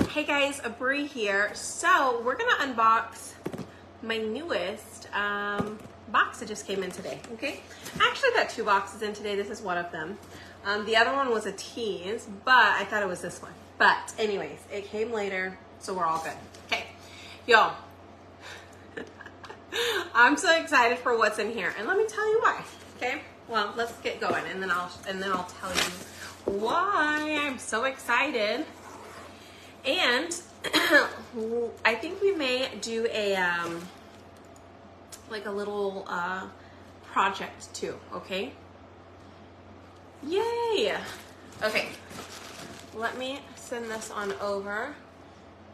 Hey guys, Brie here. So we're gonna unbox my newest box that just came in today, okay? I actually got two boxes in today. This is one of them. The other one was a tease, but I thought it was this one. But anyways, it came later, so we're all good. Okay, y'all. I'm so excited for what's in here, and let me tell you why. Okay, well, let's get going, and then I'll tell you why I'm so excited. And I think we may do a like a little project too. Okay. Yay. Okay. Let me send this on over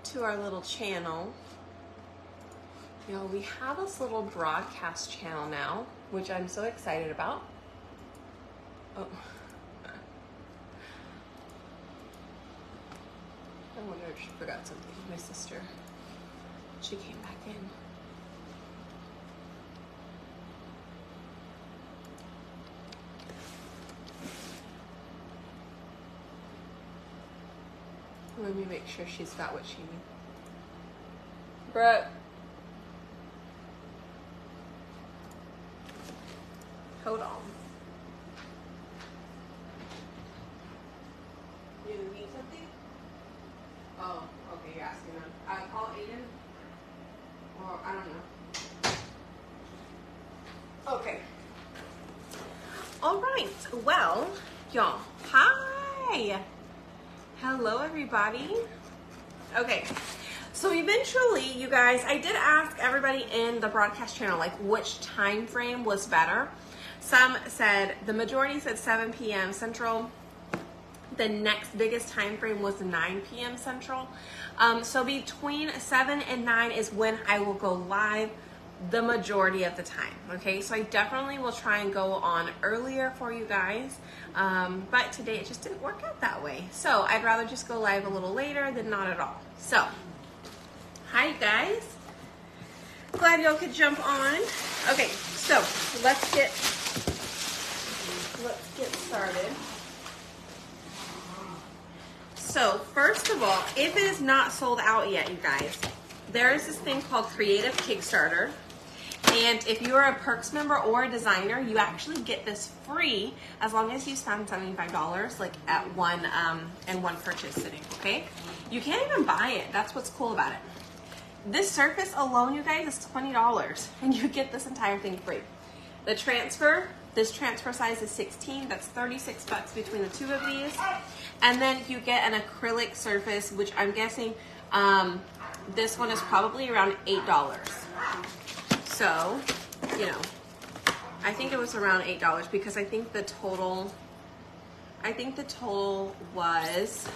to our little channel. You know, we have this little broadcast channel now, which I'm so excited about. Oh. I wonder if she forgot something. My sister. She came back in. Let me make sure she's got what she needs. Brooke. Hold on. You need something? Oh, okay, you're asking them. Call Aiden? Or, I don't know. Okay. All right. Well, y'all. Hi. Hello, everybody. Okay. So eventually, you guys, I did ask everybody in the broadcast channel, like, which time frame was better. Some said, the majority said 7 p.m. Central. The next biggest time frame was 9 p.m. Central. So between 7 and 9 is when I will go live the majority of the time. Okay, so I definitely will try and go on earlier for you guys. But today it just didn't work out that way. So I'd rather just go live a little later than not at all. So, hi guys. Glad y'all could jump on. Okay, so let's get started. So first of all, if it is not sold out yet, you guys, there is this thing called Creative Kickstarter. And if you're a Perks member or a designer, you actually get this free as long as you spend $75 like at one purchase sitting, okay? You can't even buy it. That's what's cool about it. This surface alone, you guys, is $20 and you get this entire thing free. The transfer, this transfer size is 16. That's 36 bucks between the two of these. And then you get an acrylic surface, which I'm guessing this one is probably around $8. So, you know, I think it was around $8 because I think the total was,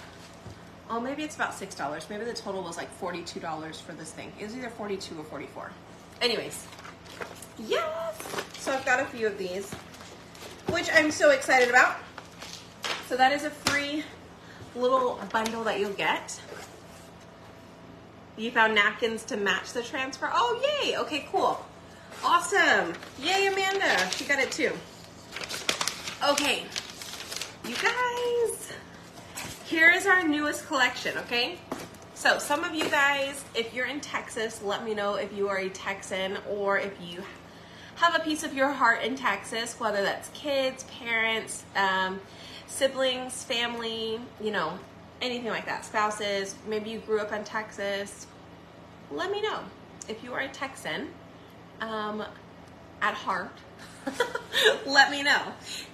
oh, maybe it's about $6. Maybe the total was like $42 for this thing. It was either 42 or 44. Anyways, yes. So I've got a few of these, which I'm so excited about. So that is a free little bundle that you'll get. You found napkins to match the transfer. Oh, yay. Okay, cool. Awesome. Yay, Amanda. She got it too. Okay, you guys, here is our newest collection, okay? So some of you guys, if you're in Texas, let me know if you are a Texan or if you have a piece of your heart in Texas, whether that's kids, parents, siblings, family, you know, anything like that, spouses, maybe you grew up in Texas. Let me know if you are a Texan at heart. Let me know.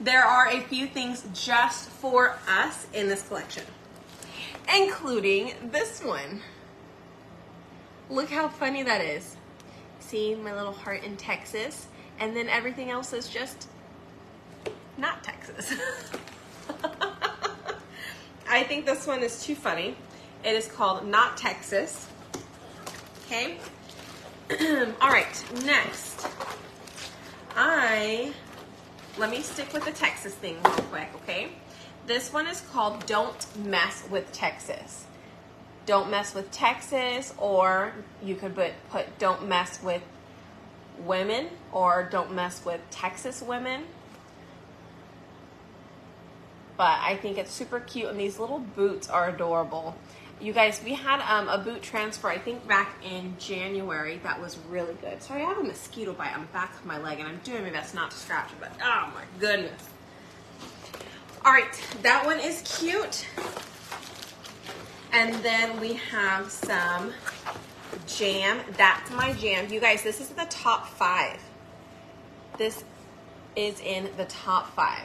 There are a few things just for us in this collection, including this one. Look how funny that is. See my little heart in Texas, and then everything else is just not Texas. I think this one is too funny. It is called Not Texas. Okay. All right, next. Let me stick with the Texas thing real quick, okay? This one is called Don't Mess with Texas. Don't mess with Texas, or you could put Don't Mess with Women, or Don't Mess with Texas Women. but I think it's super cute, and these little boots are adorable. You guys, we had a boot transfer, I think back in January, that was really good. Sorry, I have a mosquito bite on the back of my leg, and I'm doing my best not to scratch it, but oh my goodness. All right, that one is cute. And then we have some jam. That's my jam. You guys, this is the top 5. This is in the top 5.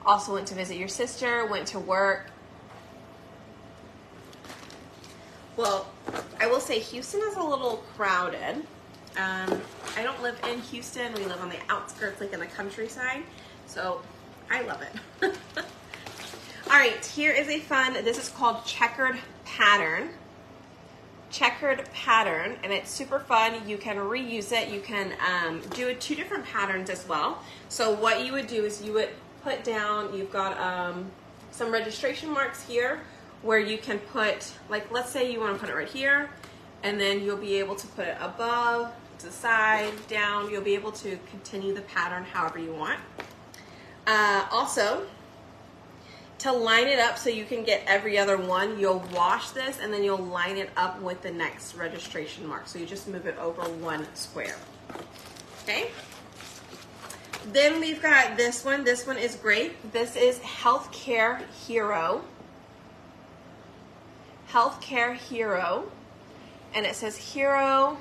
Also went to visit your sister, went to work. Well, I will say Houston is a little crowded. I don't live in Houston. We live on the outskirts, like in the countryside. So I love it. All right, here is a fun, this is called Checkered Pattern. Checkered Pattern, and it's super fun. You can reuse it. You can do 2 different patterns as well. So what you would do is you would put down, you've got some registration marks here where you can put, like, let's say you want to put it right here, and then you'll be able to put it above, to the side, down. You'll be able to continue the pattern however you want. Also, to line it up so you can get every other one, you'll wash this and then you'll line it up with the next registration mark. So you just move it over 1 square. Okay? Then we've got this one. This one is great. This is Healthcare Hero. Healthcare Hero. And it says Hero,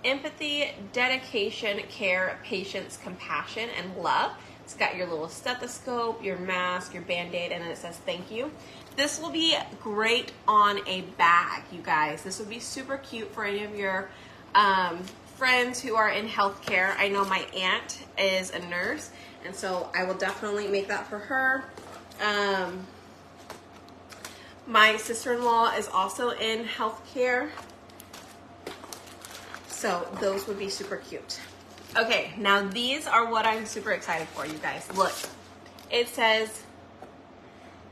empathy, dedication, care, patience, compassion, and love. It's got your little stethoscope, your mask, your Band-Aid, and then it says thank you. This will be great on a bag, you guys. This would be super cute for any of your friends who are in healthcare. I know my aunt is a nurse, and so I will definitely make that for her. My sister-in-law is also in healthcare, so those would be super cute. Okay, now these are what I'm super excited for, you guys. Look, it says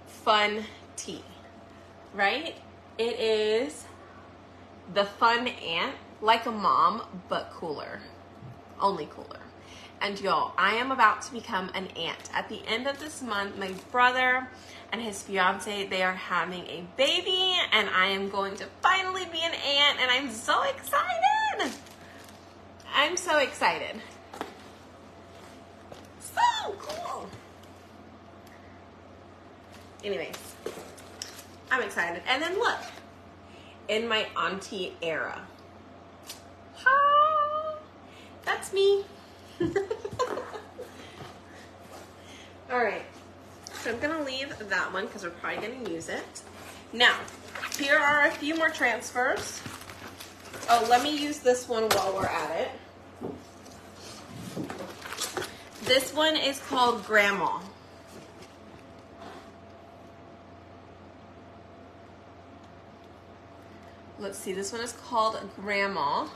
Fun Tea, right? It is the fun aunt, like a mom, but cooler, only cooler. And y'all, I am about to become an aunt. At the end of this month, my brother and his fiance, they are having a baby, and I am going to finally be an aunt, and I'm so excited. I'm so excited. So cool. Anyways, I'm excited. And then look, in my auntie era. Ha! That's me. All right, so I'm gonna leave that one because we're probably gonna use it. Now, here are a few more transfers. Oh, let me use this one while we're at it. This one is called Grandma. Let's see, this one is called Grandma.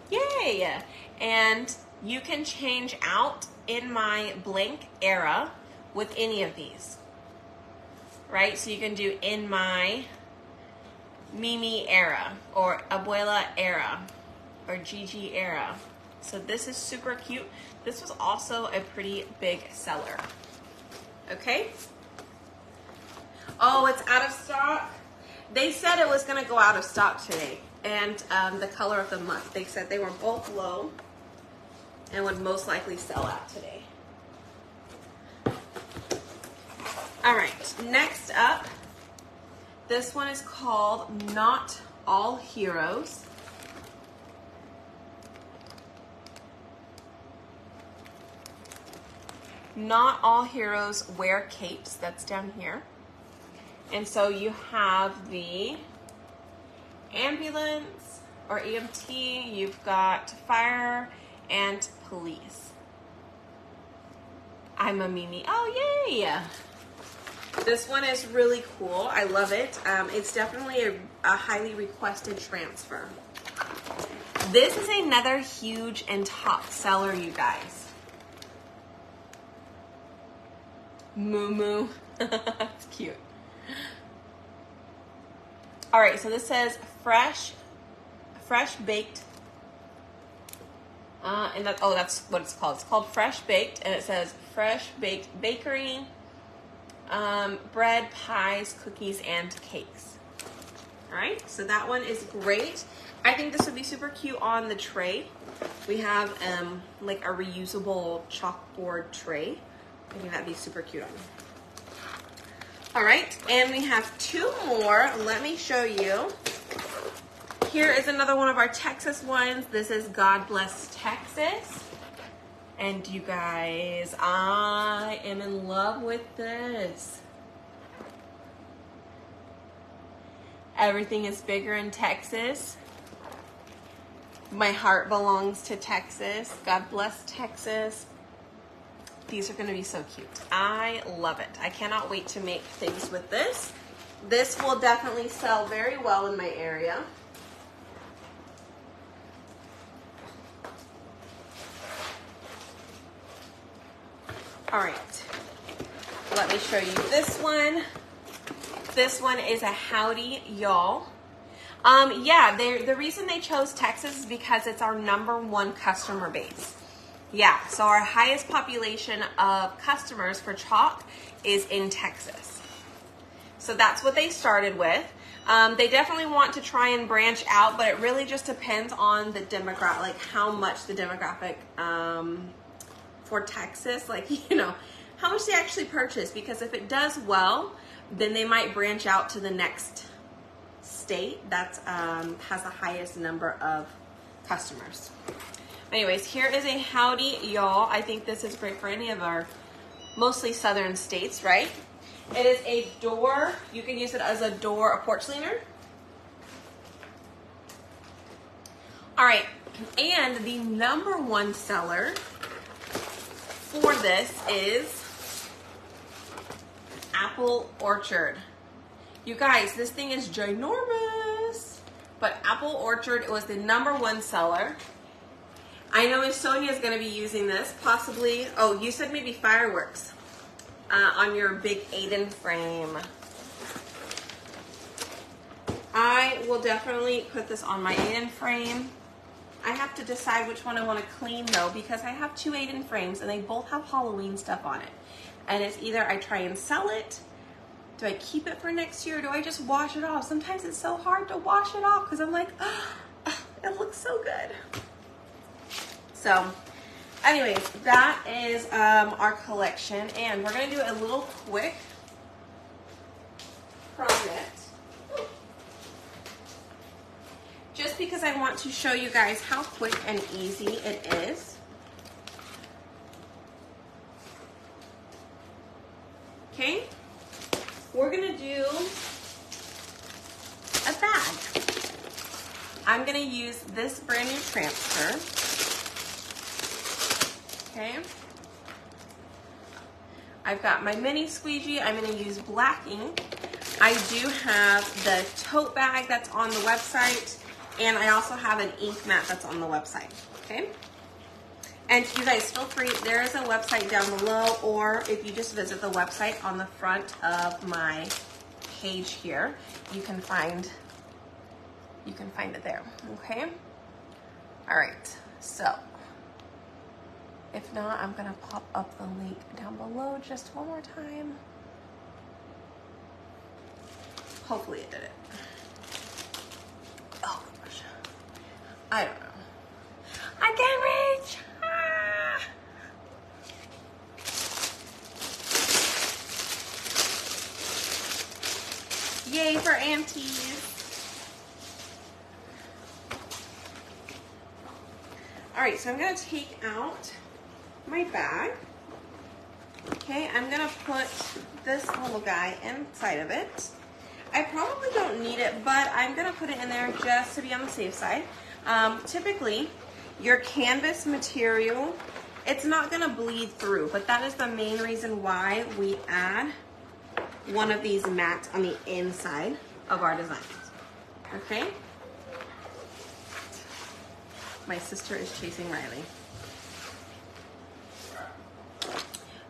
Yay! And you can change out in my blank era with any of these, right? So you can do in my Mimi era, or Abuela era, or Gigi era. So this is super cute. This was also a pretty big seller. Okay. Oh, it's out of stock. They said it was gonna go out of stock today. And the color of the month. They said they were both low and would most likely sell out today. All right, next up, this one is called Not All Heroes. Not all heroes wear capes. That's down here. And so you have the ambulance or EMT, you've got fire and police. I'm a Mimi. Oh, yay! This one is really cool. I love it. It's definitely a highly requested transfer. This is another huge and top seller, you guys. Moo Moo. It's cute. All right, so this says fresh baked And that's what it's called. It's called Fresh Baked, and it says Fresh Baked Bakery, bread, pies, cookies, and cakes. All right, so that one is great. I think this would be super cute on the tray. We have like a reusable chalkboard tray. I think that'd be super cute on. All right, and we have two more. Let me show you. Here is another one of our Texas ones. This is God Bless Texas. And you guys, I am in love with this. Everything is bigger in Texas. My heart belongs to Texas. God bless Texas. These are gonna be so cute. I love it. I cannot wait to make things with this. This will definitely sell very well in my area. All right, let me show you this one. This one is a Howdy Y'all. Yeah, the reason they chose Texas is because it's our #1 customer base. Yeah, so our highest population of customers for chalk is in Texas. So that's what they started with. They definitely want to try and branch out, but it really just depends on the demographic, like how much the demographic for Texas, like, you know, how much they actually purchase. Because if it does well, then they might branch out to the next state that has the highest number of customers. Anyways, here is a Howdy Y'all. I think this is great for any of our mostly southern states, right? It is a door. You can use it as a door, a porch leaner. All right, and the #1 seller for this is Apple Orchard. You guys, this thing is ginormous, but Apple Orchard, it was the #1 seller. I know Miss Sonia is going to be using this, possibly. Oh, you said maybe fireworks on your big Aiden frame. I will definitely put this on my Aiden frame. I have to decide which one I want to clean though, because I have 2 Aiden frames and they both have Halloween stuff on it. And it's either I try and sell it, do I keep it for next year, or do I just wash it off? Sometimes it's so hard to wash it off because I'm like, oh, it looks so good. So anyways, that is our collection, and we're going to do a little quick project. Just because I want to show you guys how quick and easy it is. Okay, we're gonna do a bag. I'm gonna use this brand new transfer. Okay, I've got my mini squeegee. I'm gonna use black ink. I do have the tote bag that's on the website. And I also have an ink mat that's on the website, okay? And you guys, feel free, there is a website down below, or if you just visit the website on the front of my page here, you can find it there, okay? All right, so if not, I'm gonna pop up the link down below just one more time. Hopefully it did it. Oh gosh, I don't know. I can't reach. Ah. Yay for aunties. All right, so I'm gonna take out my bag. Okay, I'm gonna put this little guy inside of it. I probably don't need it, but I'm gonna put it in there just to be on the safe side. Typically, your canvas material, it's not gonna bleed through, but that is the main reason why we add one of these mats on the inside of our designs, okay? My sister is chasing Riley.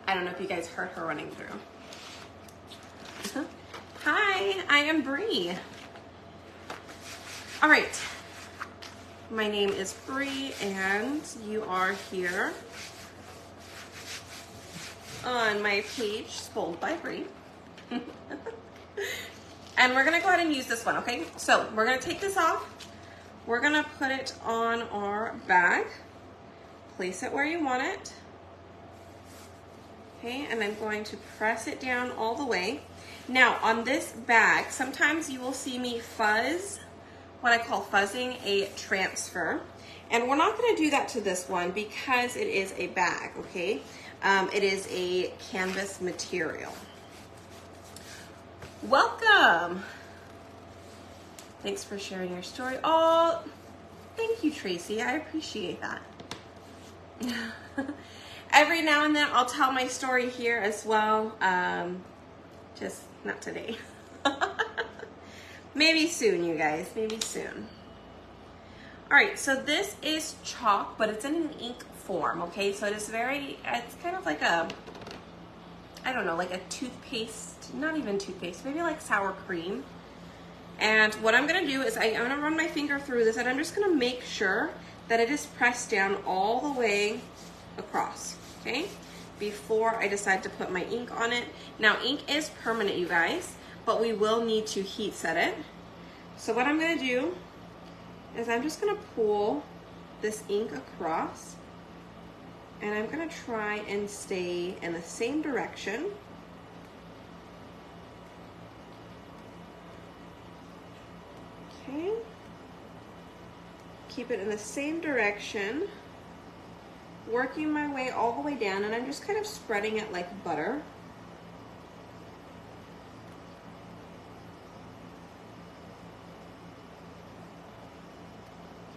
I don't know if you guys heard her running through. Hi, I am Bree. All right, My name is Bree, and you are here on my page, Spoiled by Bree. And we're gonna go ahead and use this one, okay? So we're gonna take this off. We're gonna put it on our bag. Place it where you want it. Okay, and I'm going to press it down all the way. Now on this bag, sometimes you will see me fuzz, what I call fuzzing a transfer. And we're not gonna do that to this one because it is a bag, okay? It is a canvas material. Welcome. Thanks for sharing your story. Oh, thank you, Tracy. I appreciate that. Every now and then I'll tell my story here as well. Just not today. Maybe soon, you guys. Maybe soon. All right, so this is chalk, but it's in an ink form, okay? So it is it's kind of like a, I don't know, like a toothpaste, not even toothpaste, maybe like sour cream. And what I'm gonna do is I'm gonna run my finger through this, and I'm just gonna make sure that it is pressed down all the way across, okay? Before I decide to put my ink on it. Now, ink is permanent, you guys, but we will need to heat set it. So what I'm gonna do is I'm just gonna pull this ink across, and I'm gonna try and stay in the same direction. Okay. Keep it in the same direction, working my way all the way down, and I'm just kind of spreading it like butter.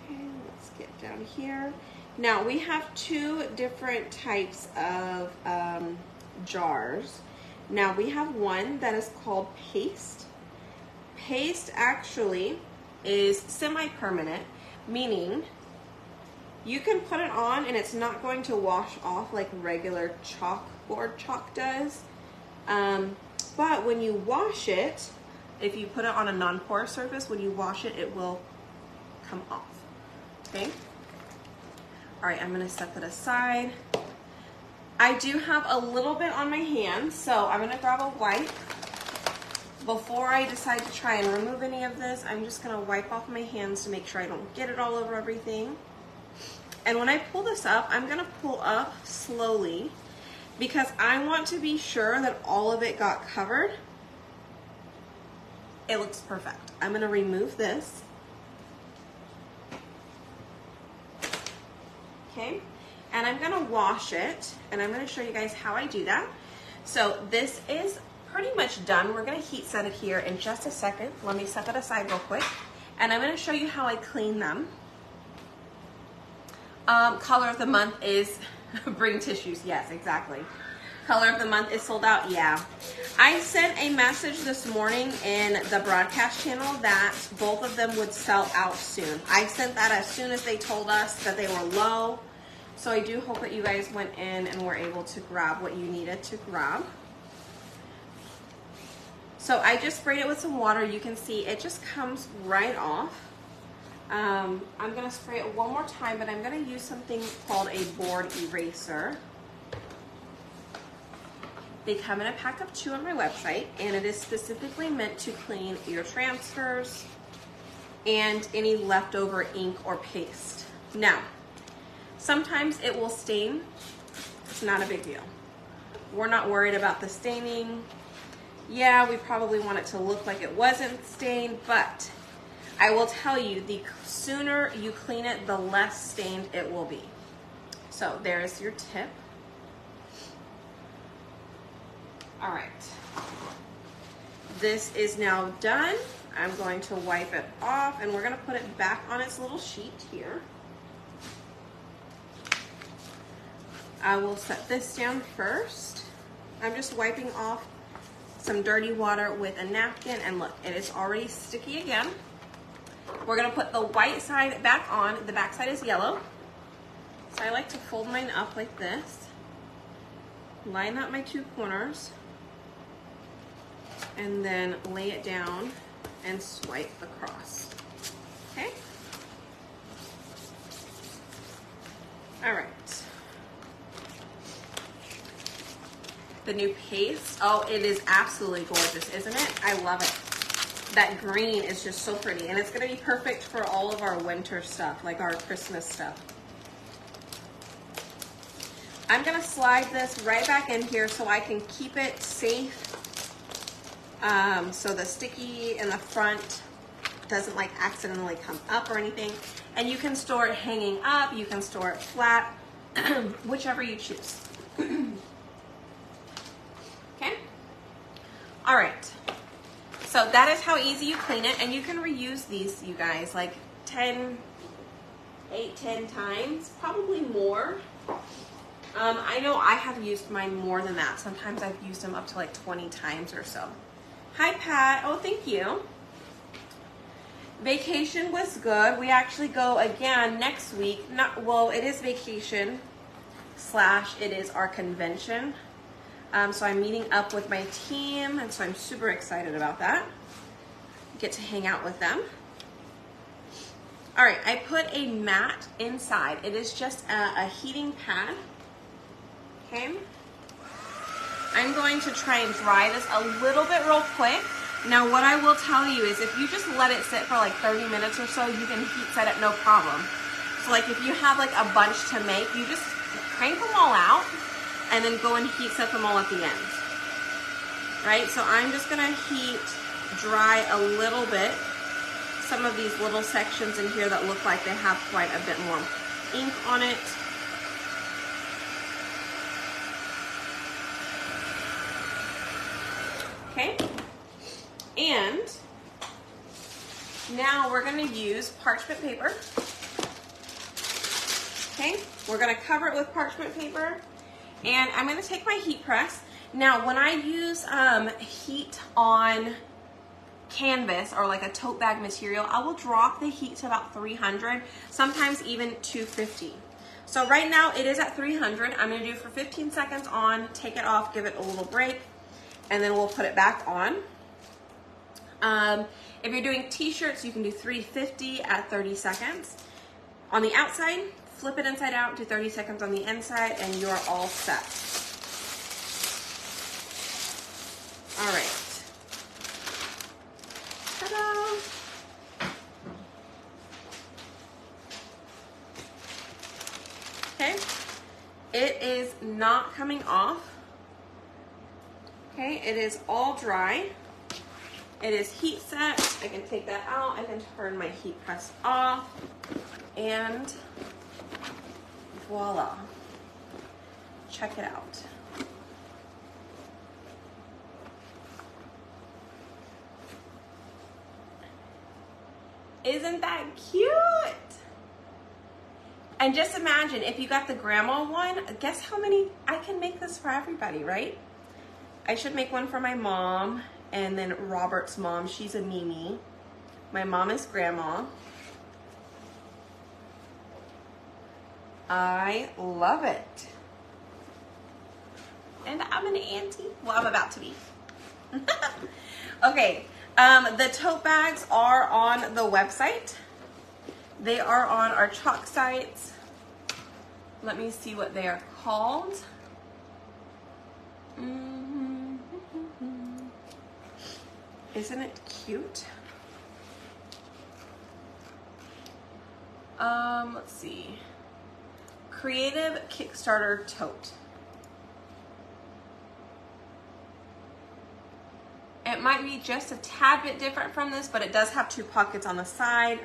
Okay, let's get down here. Now we have two different types of jars. Now we have one that is called paste. Paste actually is semi-permanent, meaning you can put it on and it's not going to wash off like regular chalkboard chalk does. But when you wash it, if you put it on a non-porous surface, when you wash it, it will come off, okay? All right, I'm gonna set that aside. I do have a little bit on my hand, so I'm gonna grab a wipe. Before I decide to try and remove any of this, I'm just gonna wipe off my hands to make sure I don't get it all over everything. And when I pull this up, I'm gonna pull up slowly because I want to be sure that all of it got covered. It looks perfect. I'm gonna remove this. Okay, and I'm gonna wash it, and I'm gonna show you guys how I do that. So this is pretty much done. We're gonna heat set it here in just a second. Let me set that aside real quick, and I'm gonna show you how I clean them. Color of the month is bring tissues. Yes, exactly. Color of the month is sold out. Yeah. I sent a message this morning in the broadcast channel that both of them would sell out soon. I sent that as soon as they told us that they were low. So I do hope that you guys went in and were able to grab what you needed to grab. So I just sprayed it with some water. You can see it just comes right off. I'm gonna spray it one more time, but I'm gonna use something called a board eraser. They come in a pack of 2 on my website, and it is specifically meant to clean your transfers and any leftover ink or paste. Now, sometimes it will stain. It's not a big deal. We're not worried about the staining. Yeah, we probably want it to look like it wasn't stained, but I will tell you, the sooner you clean it, the less stained it will be. So there's your tip. All right, this is now done. I'm going to wipe it off, and we're gonna put it back on its little sheet here. I will set this down first. I'm just wiping off some dirty water with a napkin, and look, it is already sticky again. We're gonna put the white side back on. The back side is yellow. So I like to fold mine up like this, line up my 2 corners, and then lay it down and swipe across, okay? All right. The new paste. Oh, it is absolutely gorgeous, isn't it? I love it. That green is just so pretty, and it's gonna be perfect for all of our winter stuff, like our Christmas stuff. I'm gonna slide this right back in here so I can keep it safe. So the sticky in the front doesn't like accidentally come up or anything. And you can store it hanging up, you can store it flat, whichever you choose. Okay? All right. So that is how easy you clean it, and you can reuse these, you guys, like 10 times, probably more. I know I have used mine more than that. Sometimes I've used them up to like 20 times or so. Hi, Pat. Oh, thank you. Vacation was good. We actually go again next week. Well, it is vacation / it is our convention. So I'm meeting up with my team, and so I'm super excited about that. Get to hang out with them. All right, I put a mat inside. It is just a heating pad. Okay. I'm going to try and dry this a little bit real quick. Now, what I will tell you is if you just let it sit for like 30 minutes or so, you can heat set it no problem. So like if you have like a bunch to make, you just crank them all out and then go and heat set them all at the end. Right? So I'm just gonna heat dry a little bit. Some of these little sections in here that look like they have quite a bit more ink on it. Okay, and now we're going to use parchment paper. Okay, we're going to cover it with parchment paper, and I'm going to take my heat press. Now, when I use heat on canvas or like a tote bag material, I will drop the heat to about 300, sometimes even 250. So right now it is at 300. I'm going to do it for 15 seconds on, take it off, give it a little break, and then we'll put it back on. If you're doing t-shirts, you can do 350 at 30 seconds. On the outside, flip it inside out, do 30 seconds on the inside, and you're all set. All right. Ta-da! Okay. It is not coming off. Okay, it is all dry. It is heat set. I can take that out. I can turn my heat press off. And voila. Check it out. Isn't that cute? And just imagine if you got the grandma one, guess how many, I can make this for everybody, right? I should make one for my mom, and then Robert's mom, she's a Mimi. My mom is grandma. I love it. And I'm an auntie. Well, I'm about to be. Okay, the tote bags are on the website. They are on our chalk sites. Let me see what they are called. Isn't it cute? Let's see. Creative Kickstarter Tote. It might be just a tad bit different from this, but it does have 2 pockets on the side.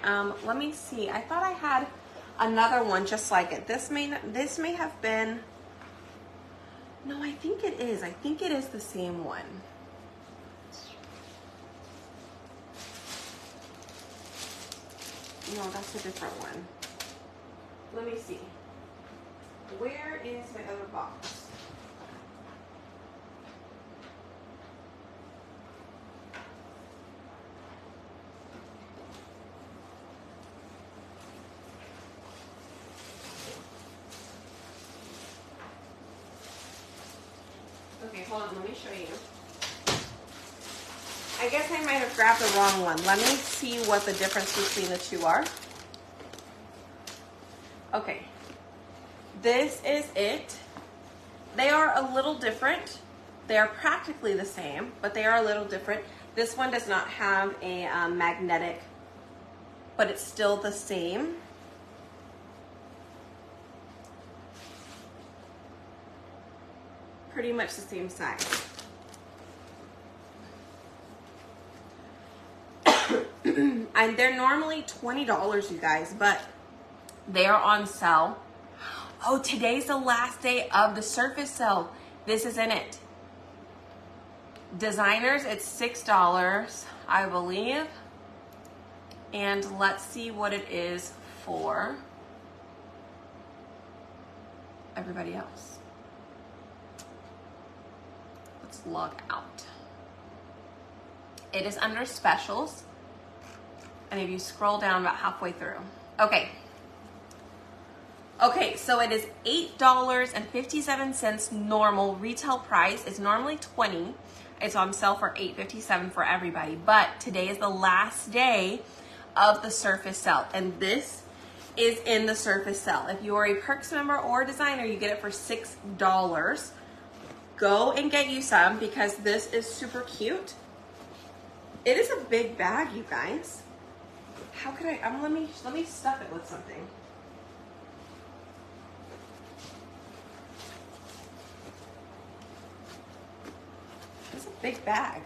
Let me see. I thought I had another one just like it. This may have been. No, I think it is. I think it is the same one. No, that's a different one. Let me see. Where is my other box? Okay, hold on, let me show you. I guess I might have grabbed the wrong one. Let me see what the difference between the two are. Okay. this is it. They are a little different. They are practically the same, but they are a little different. This one does not have a magnetic, but it's still the same. Pretty much the same size. And they're normally $20, you guys, but they are on sale. Oh, today's the last day of the Surface sale. This is in it. Designers, it's $6, I believe. And let's see what it is for everybody else. Let's log out. It is under specials. And if you scroll down about halfway through. Okay. Okay, so it is $8.57 normal retail price. It's normally $20. It's on sale for $8.57 for everybody. But today is the last day of the Surface sale. And this is in the Surface sale. If you are a Perks member or a designer, you get it for $6. Go and get you some because this is super cute. It is a big bag, you guys. How could I, let me stuff it with something. It's a big bag.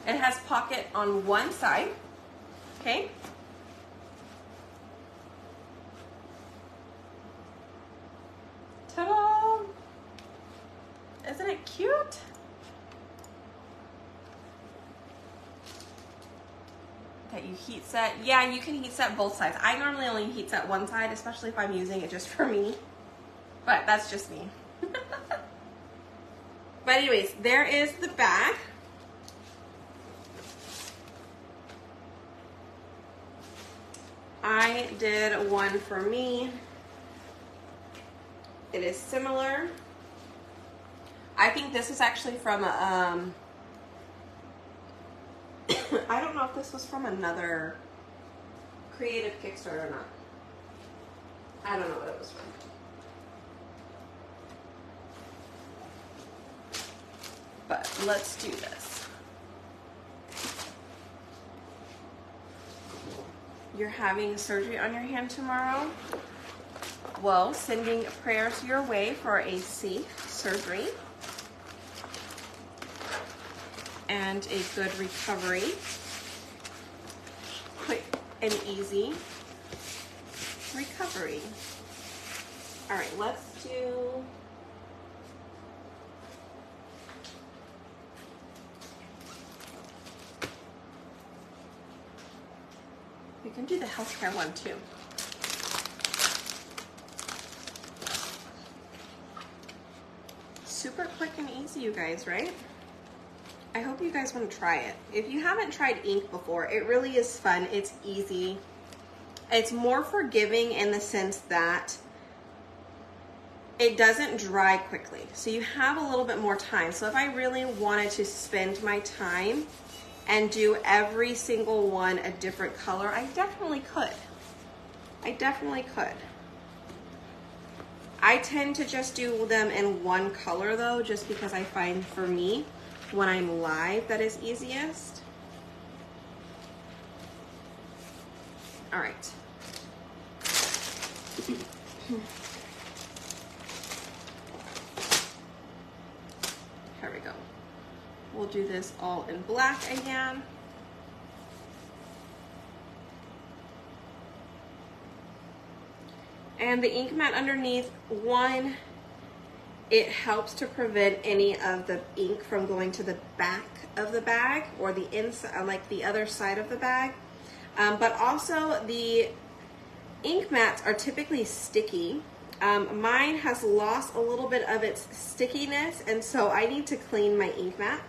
It has pocket on one side, okay? Ta-da! Isn't it cute? That you heat set. Yeah, you can heat set both sides. I normally only heat set one side, especially if I'm using it just for me. But that's just me. But anyways, there is the bag. I did one for me. It is similar. I think this is actually from a, I don't know if this was from another creative Kickstarter or not. I don't know what it was from. But let's do this. You're having surgery on your hand tomorrow? Well, sending prayers your way for a safe surgery and a good recovery. Quick and easy recovery. All right, let's do we can do the healthcare one too. Super quick and easy, you guys, right? I hope you guys want to try it. If you haven't tried ink before, it really is fun. It's easy. It's more forgiving in the sense that it doesn't dry quickly. So you have a little bit more time. So if I really wanted to spend my time and do every single one a different color, I definitely could. I definitely could. I tend to just do them in one color though, just because I find for me, when I'm live, that is easiest. All right. Here we go. We'll do this all in black again. And the ink mat underneath, one, it helps to prevent any of the ink from going to the back of the bag or the inside, like the other side of the bag. But also the ink mats are typically sticky. Mine has lost a little bit of its stickiness, and so I need to clean my ink mat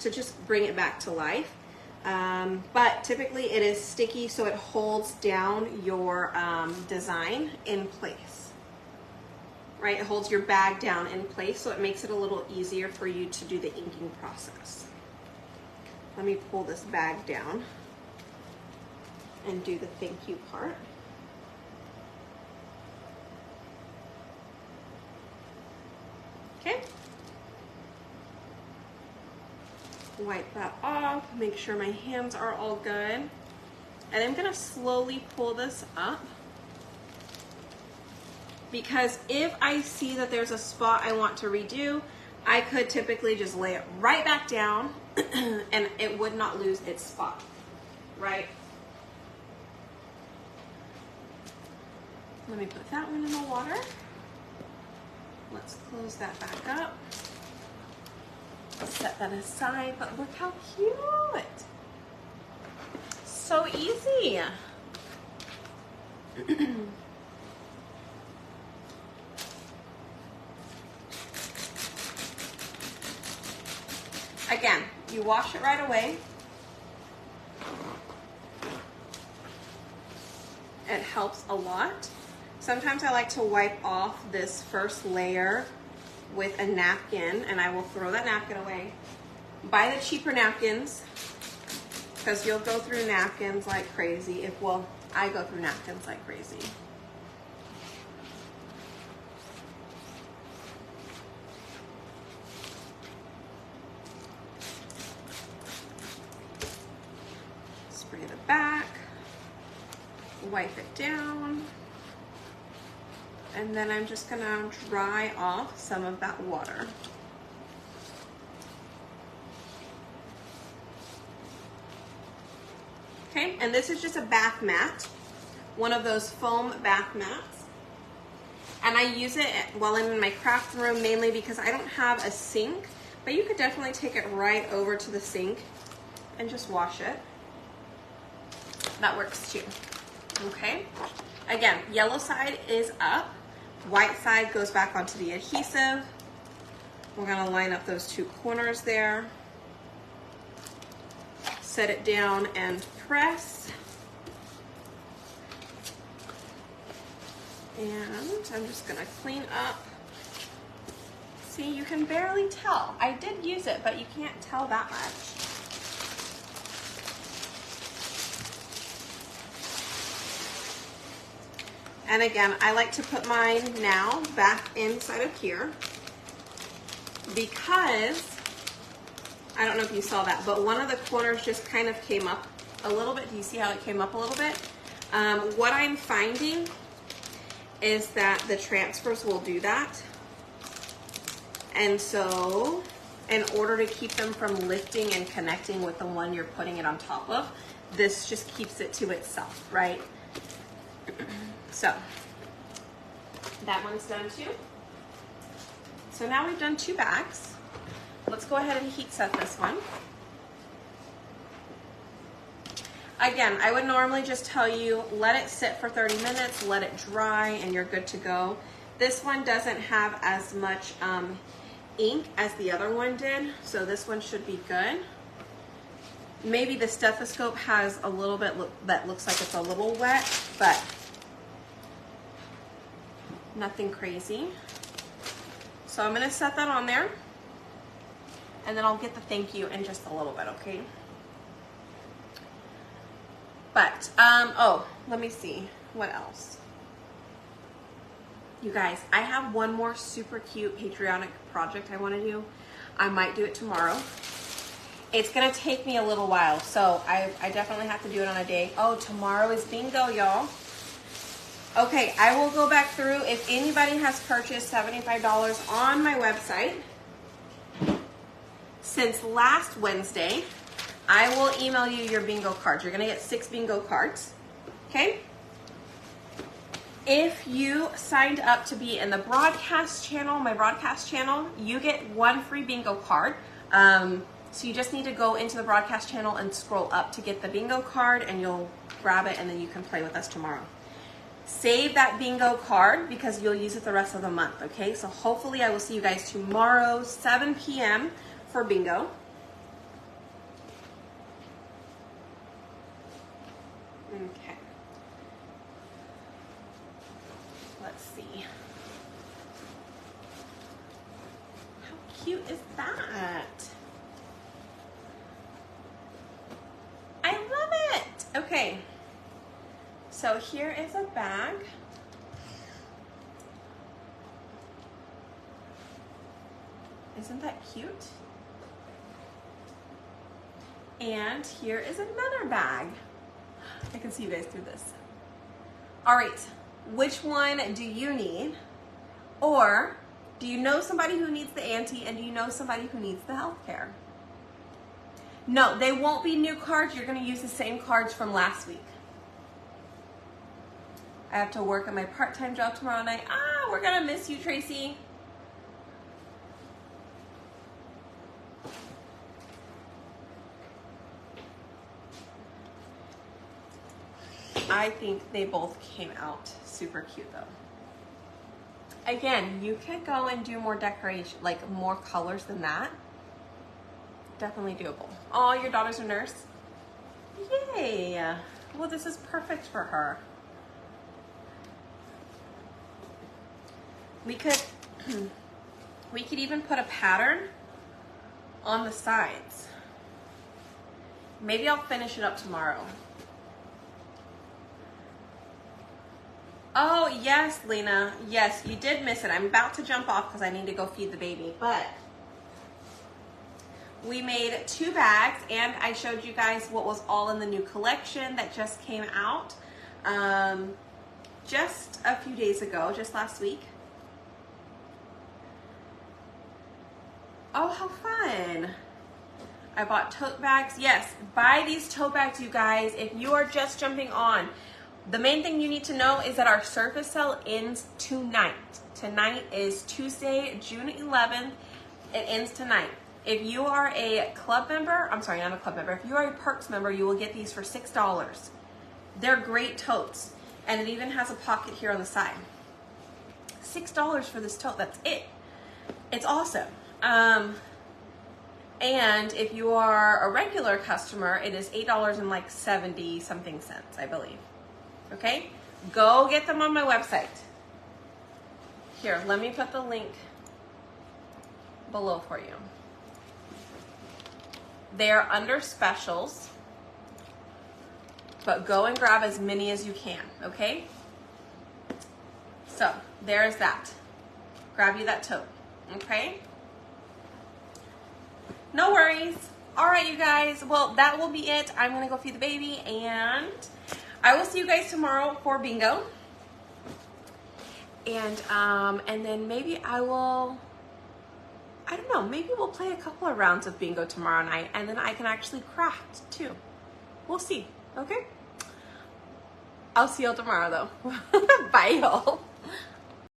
to just bring it back to life. But typically it is sticky, so it holds down your design in place, right? It holds your bag down in place, so it makes it a little easier for you to do the inking process. Let me pull this bag down and do the thank you part. Okay. Wipe that off, make sure my hands are all good. And I'm gonna slowly pull this up, because if I see that there's a spot I want to redo, I could typically just lay it right back down and it would not lose its spot, right? Let me put that one in the water. Let's close that back up. Set that aside, but look how cute. So easy. Again, you wash it right away. It helps a lot. Sometimes I like to wipe off this first layer with a napkin, and I will throw that napkin away. Buy the cheaper napkins, because you'll go through napkins like crazy. Well, I go through napkins like crazy. Spray the back, wipe it down, and then I'm just gonna dry off some of that water. Okay, and this is just a bath mat, one of those foam bath mats. And I use it while I'm in my craft room, mainly because I don't have a sink, but you could definitely take it right over to the sink and just wash it. That works too, okay? Again, yellow side is up, white side goes back onto the adhesive. We're gonna line up those two corners there. Set it down and press. And I'm just gonna clean up. See, you can barely tell. I did use it, but you can't tell that much. And again, I like to put mine now back inside of here, because I don't know if you saw that, but one of the corners just kind of came up a little bit. Do you see how it came up a little bit? What I'm finding is that the transfers will do that. And so in order to keep them from lifting and connecting with the one you're putting it on top of, this just keeps it to itself, right? So that one's done too. So now we've done 2 bags. Let's go ahead and heat set this one. Again, I would normally just tell you, let it sit for 30 minutes, let it dry, and you're good to go. This one doesn't have as much ink as the other one did, so this one should be good. Maybe the stethoscope has a little bit that looks like it's a little wet, but nothing crazy. So I'm gonna set that on there, and then I'll get the thank you in just a little bit, okay? But, oh, let me see, what else? You guys, I have one more super cute patriotic project I wanna do. I might do it tomorrow. It's gonna take me a little while, so I definitely have to do it on a day. Oh, tomorrow is bingo, y'all. Okay, I will go back through. If anybody has purchased $75 on my website since last Wednesday, I will email you your bingo cards. You're gonna get 6 bingo cards, okay? If you signed up to be in the broadcast channel, my broadcast channel, you get 1 free bingo card. So you just need to go into the broadcast channel and scroll up to get the bingo card, and you'll grab it, and then you can play with us tomorrow. Save that bingo card because you'll use it the rest of the month, okay? So hopefully I will see you guys tomorrow, 7 p.m. for bingo. Okay. Let's see. How cute is that? I love it. Okay. So here is a bag. Isn't that cute? And here is another bag. I can see you guys through this. All right, which one do you need? Or do you know somebody who needs the ante, and do you know somebody who needs the healthcare? No, they won't be new cards. You're gonna use the same cards from last week. I have to work at my part-time job tomorrow night. Ah, we're gonna miss you, Tracy. I think they both came out super cute though. Again, you could go and do more decoration, like more colors than that. Definitely doable. Oh, your daughter's a nurse? Yay. Well, this is perfect for her. We could even put a pattern on the sides. Maybe I'll finish it up tomorrow. Oh, yes, Lena. Yes, you did miss it. I'm about to jump off because I need to go feed the baby. But we made 2 bags, and I showed you guys what was all in the new collection that just came out just a few days ago, just last week. Oh, how fun. I bought tote bags. Yes, buy these tote bags, you guys, if you are just jumping on. The main thing you need to know is that our surface sale ends tonight. Tonight is Tuesday, June 11th. It ends tonight. If you are a club member, I'm sorry, not a club member. If you are a Perks member, you will get these for $6. They're great totes. And it even has a pocket here on the side. $6 for this tote, that's it. It's awesome. And if you are a regular customer, it is $8 and like 70 something cents, I believe. Okay, go get them on my website. Here, let me put the link below for you. They're under specials, but go and grab as many as you can, okay? So, there's that. Grab you that tote, okay? No worries. All right, you guys. Well, that will be it. I'm gonna go feed the baby, and I will see you guys tomorrow for bingo. And then maybe I don't know, maybe we'll play a couple of rounds of bingo tomorrow night, and then I can actually craft too. We'll see, okay? I'll see y'all tomorrow though. Bye y'all.